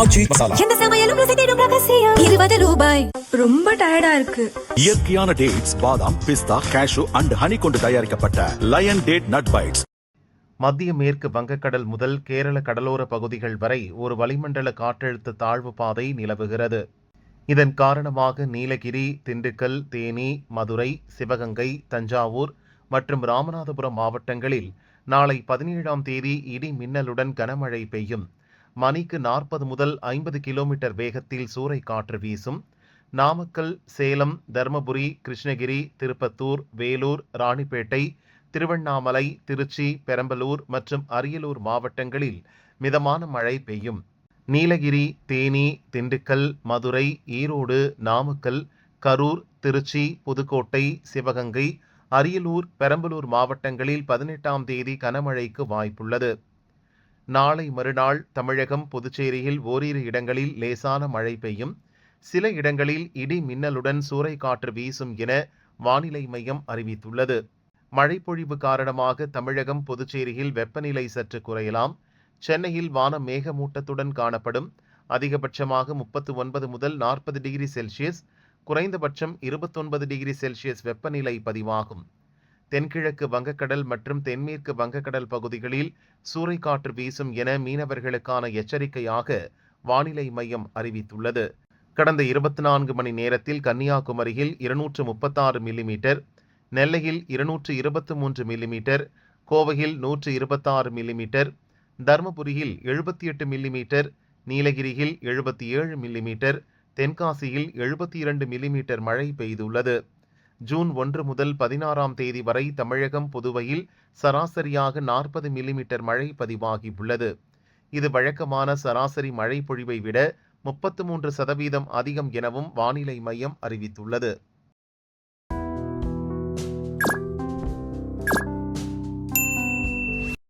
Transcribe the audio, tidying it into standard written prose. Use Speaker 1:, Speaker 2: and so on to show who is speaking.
Speaker 1: ஆச்சி மசாலா.
Speaker 2: எந்த சமையலும் ருசி தேடும் ரகசியம். 20 ரூபாய்.
Speaker 3: ரொம்ப டயர்டா இருக்கு.
Speaker 1: இயற்கையான டேட்ஸ், பாதாம், பிஸ்தா, கேஷு அண்ட் ஹனி கொண்டு தயாரிக்கப்பட்ட லயன் டேட் நட் பைட்ஸ்.
Speaker 4: மத்திய மேற்கு வங்கக்கடல் முதல் கேரள கடலோர பகுதிகள் வரை ஒரு வளிமண்டல காற்றழுத்த தாழ்வு பாதை நிலவுகிறது. இதன் காரணமாக நீலகிரி, திண்டுக்கல், தேனி, மதுரை, சிவகங்கை, தஞ்சாவூர் மற்றும் ராமநாதபுரம் மாவட்டங்களில் நாளை 17ஆம் தேதி இடி மின்னலுடன் கனமழை பெய்யும். மணிக்கு 40 முதல் 50 கிலோமீட்டர் வேகத்தில் சூறை காற்று வீசும். நாமக்கல், சேலம், தருமபுரி, கிருஷ்ணகிரி, திருப்பத்தூர், வேலூர், ராணிப்பேட்டை, திருவண்ணாமலை, திருச்சி, பெரம்பலூர் மற்றும் அரியலூர் மாவட்டங்களில் மிதமான மழை பெய்யும். நீலகிரி, தேனி, திண்டுக்கல், மதுரை, ஈரோடு, நாமக்கல், கரூர், திருச்சி, புதுக்கோட்டை, சிவகங்கை, அரியலூர், பெரம்பலூர் மாவட்டங்களில் 18ஆம் தேதி கனமழைக்கு வாய்ப்புள்ளது. நாளை மறுநாள் தமிழகம், புதுச்சேரியில் ஓரிரு இடங்களில் லேசான மழை பெய்யும். சில இடங்களில் இடி மின்னலுடன் சூறைக்காற்று வீசும் என வானிலை மையம் அறிவித்துள்ளது. மழைப்பொழிவு காரணமாக தமிழகம், புதுச்சேரியில் வெப்பநிலை சற்று குறையலாம். சென்னையில் வானம் மேகமூட்டத்துடன் காணப்படும். அதிகபட்சமாக 39 முதல் 40 டிகிரி செல்சியஸ், குறைந்தபட்சம் 29 டிகிரி செல்சியஸ் வெப்பநிலை பதிவாகும். தென்கிழக்கு வங்கக்கடல் மற்றும் தென்மேற்கு வங்கக்கடல் பகுதிகளில் சூறைக்காற்று வீசும் என மீனவர்களுக்கான எச்சரிக்கையாக வானிலை மையம் அறிவித்துள்ளது. கடந்த 24 மணி நேரத்தில் கன்னியாகுமரியில் 236 மில்லிமீட்டர், நெல்லையில் 223 மில்லிமீட்டர், கோவையில் 126 மில்லிமீட்டர், தருமபுரியில் 78 மில்லிமீட்டர், நீலகிரியில் 77 மில்லிமீட்டர், தென்காசியில் 72 மில்லிமீட்டர் மழை பெய்துள்ளது. ஜூன் 1 முதல் 16ஆம் தேதி வரை தமிழகம், புதுவையில் சராசரியாக 40 மில்லிமீட்டர் மழை பதிவாகியுள்ளது. இது வழக்கமான சராசரி மழை பொழிவை விட 33% அதிகம் எனவும் வானிலை மையம் அறிவித்துள்ளது.